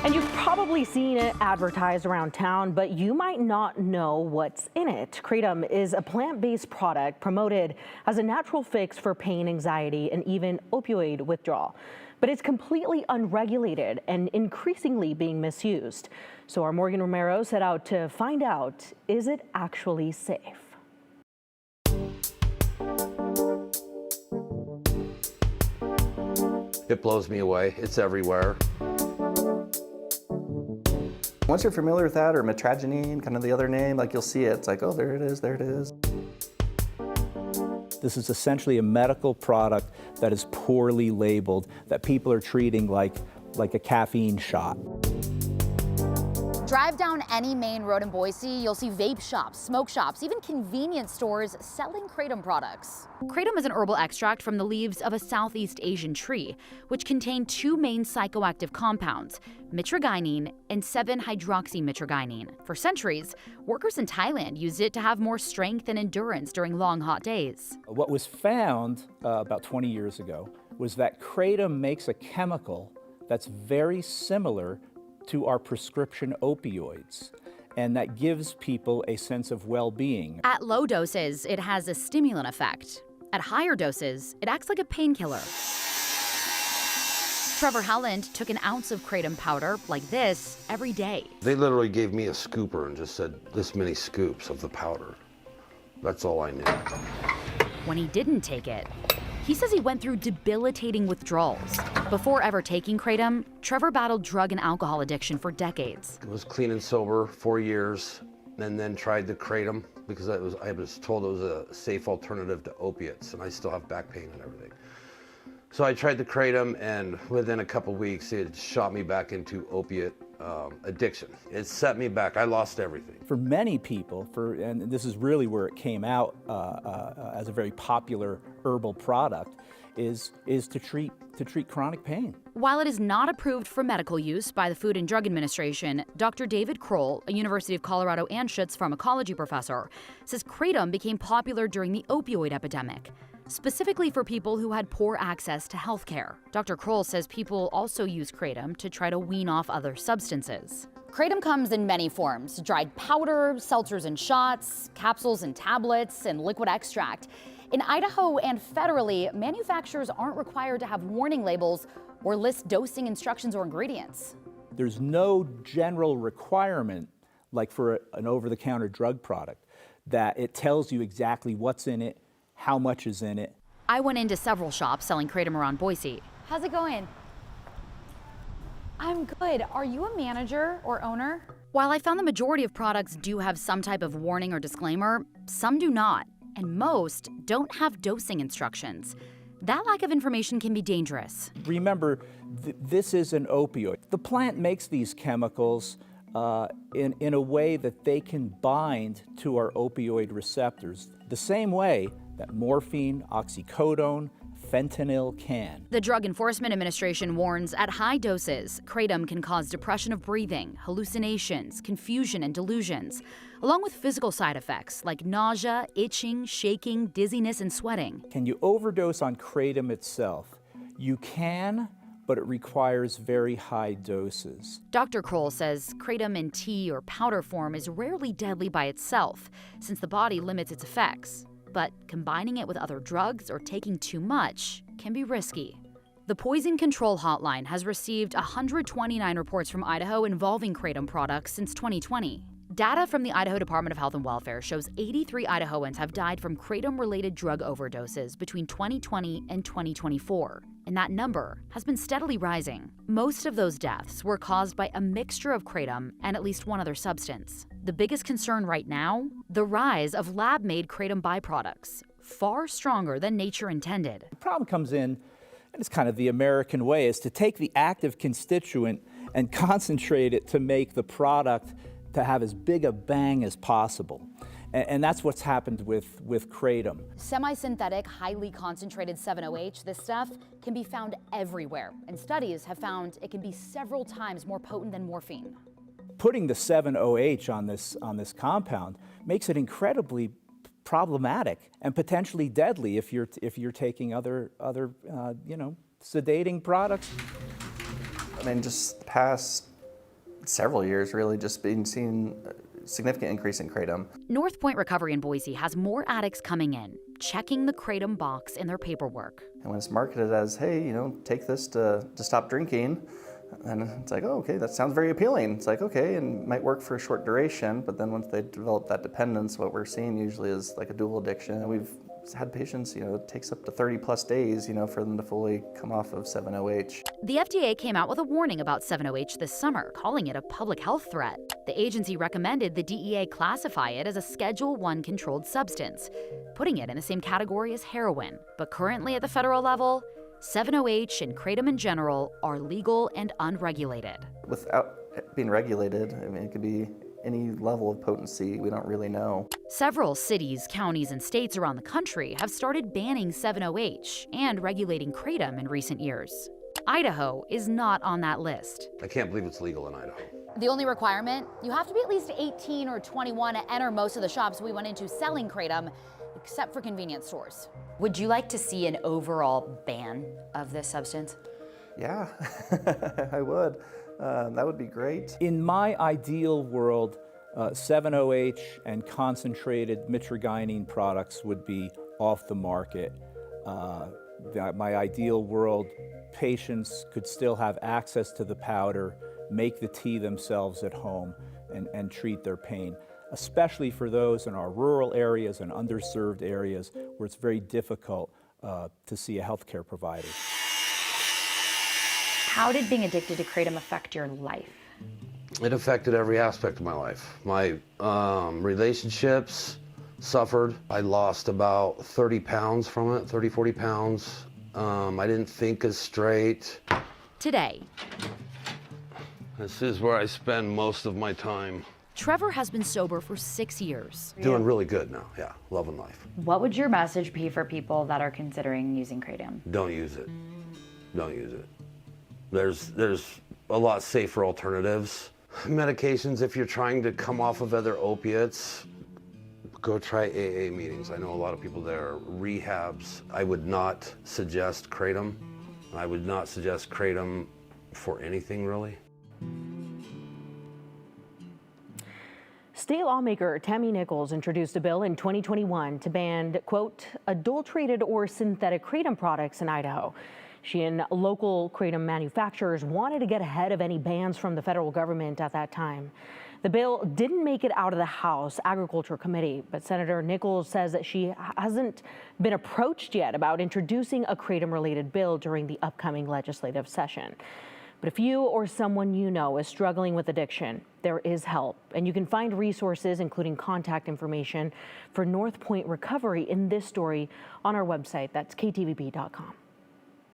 And you've probably seen it advertised around town, but you might not know what's in it. Kratom is a plant-based product promoted as a natural fix for pain, anxiety, and even opioid withdrawal. But it's completely unregulated and increasingly being misused. So our Morgan Romero set out to find out, is it actually safe? It blows me away. It's everywhere. Once you're familiar with that, or metragenine, kind of the other name, like you'll see it, it's like, oh, there it is, there it is. This is essentially a medical product that is poorly labeled, that people are treating like a caffeine shot. Drive down any main road in Boise, you'll see vape shops, smoke shops, even convenience stores selling Kratom products. Kratom is an herbal extract from the leaves of a Southeast Asian tree, which contain two main psychoactive compounds, mitragynine and 7-hydroxymitragynine. For centuries, workers in Thailand used it to have more strength and endurance during long, hot days. What was found about 20 years ago was that Kratom makes a chemical that's very similar to our prescription opioids, and that gives people a sense of well-being. At low doses, it has a stimulant effect. At higher doses, it acts like a painkiller. Trevor Howland took an ounce of Kratom powder, like this, every day. They literally gave me a scooper and just said, this many scoops of the powder. That's all I knew. When he didn't take it, he says he went through debilitating withdrawals. Before ever taking Kratom, Trevor battled drug and alcohol addiction for decades. I was clean and sober 4 years, and then tried the Kratom because I was told it was a safe alternative to opiates, and I still have back pain and everything. So I tried the Kratom, and within a couple weeks, it shot me back into opiate addiction. It set me back. I lost everything. For many people, and this is really where it came out as a very popular herbal product, is to treat chronic pain. While it is not approved for medical use by the Food and Drug Administration, Dr. David Kroll, a University of Colorado Anschutz pharmacology professor, says Kratom became popular during the opioid epidemic, specifically for people who had poor access to health care. Dr. Kroll says people also use Kratom to try to wean off other substances. Kratom comes in many forms: dried powder, seltzers and shots, capsules and tablets, and liquid extract. In Idaho and federally, manufacturers aren't required to have warning labels or list dosing instructions or ingredients. There's no general requirement, like for an over-the-counter drug product, that it tells you exactly what's in it, how much is in it. I went into several shops selling Kratom around Boise. How's it going? I'm good. Are you a manager or owner? While I found the majority of products do have some type of warning or disclaimer, some do not, and most don't have dosing instructions. That lack of information can be dangerous. Remember, this is an opioid. The plant makes these chemicals in a way that they can bind to our opioid receptors, the same way that morphine, oxycodone, fentanyl can. The Drug Enforcement Administration warns at high doses, Kratom can cause depression of breathing, hallucinations, confusion, and delusions, along with physical side effects like nausea, itching, shaking, dizziness, and sweating. Can you overdose on Kratom itself? You can, but it requires very high doses. Dr. Kroll says Kratom in tea or powder form is rarely deadly by itself, since the body limits its effects. But combining it with other drugs or taking too much can be risky. The Poison Control Hotline has received 129 reports from Idaho involving Kratom products since 2020. Data from the Idaho Department of Health and Welfare shows 83 Idahoans have died from Kratom-related drug overdoses between 2020 and 2024, and that number has been steadily rising. Most of those deaths were caused by a mixture of Kratom and at least one other substance. The biggest concern right now? The rise of lab-made Kratom byproducts, far stronger than nature intended. The problem comes in, and it's kind of the American way, is to take the active constituent and concentrate it to make the product to have as big a bang as possible. And that's what's happened with Kratom. Semi-synthetic, highly concentrated 7-OH, this stuff, can be found everywhere. And studies have found it can be several times more potent than morphine. Putting the 7-OH on this compound makes it incredibly problematic and potentially deadly if you're taking other sedating products. I mean, just past several years, really, just been seeing a significant increase in Kratom. North Point Recovery in Boise has more addicts coming in, checking the Kratom box in their paperwork. And when it's marketed as, hey, take this to stop drinking, and it's like, oh, okay, that sounds very appealing. It's like, okay, and might work for a short duration, but then once they develop that dependence, what we're seeing usually is like a dual addiction. And we've had patients, it takes up to 30 plus days, for them to fully come off of 7-OH. The FDA came out with a warning about 7-OH this summer, calling it a public health threat. The agency recommended the DEA classify it as a Schedule I controlled substance, putting it in the same category as heroin. But currently at the federal level, 7-OH and Kratom in general are legal and unregulated. Without it being regulated, it could be any level of potency, we don't really know. Several cities, counties, and states around the country have started banning 7-OH and regulating Kratom in recent years. Idaho is not on that list. I can't believe it's legal in Idaho. The only requirement, you have to be at least 18 or 21 to enter most of the shops we went into selling Kratom, except for convenience stores. Would you like to see an overall ban of this substance? Yeah, I would. That would be great. In my ideal world, 7-OH and concentrated mitragynine products would be off the market. My ideal world, patients could still have access to the powder, make the tea themselves at home, and treat their pain, especially for those in our rural areas and underserved areas where it's very difficult to see a healthcare provider. How did being addicted to Kratom affect your life? It affected every aspect of my life. My relationships suffered. I lost about 30 pounds from it, 30, 40 pounds. I didn't think as straight. Today, This is where I spend most of my time. Trevor has been sober for 6 years. Doing really good now, yeah, loving life. What would your message be for people that are considering using Kratom? Don't use it. Don't use it. There's a lot safer alternatives. Medications, if you're trying to come off of other opiates, go try AA meetings. I know a lot of people there. Rehabs. I would not suggest Kratom. I would not suggest Kratom for anything, really. State lawmaker Tammy Nichols introduced a bill in 2021 to ban, quote, adulterated or synthetic Kratom products in Idaho. She and local Kratom manufacturers wanted to get ahead of any bans from the federal government at that time. The bill didn't make it out of the House Agriculture Committee, but Senator Nichols says that she hasn't been approached yet about introducing a Kratom-related bill during the upcoming legislative session. But if you or someone you know is struggling with addiction, there is help. And you can find resources, including contact information for North Point Recovery in this story on our website. That's ktvb.com.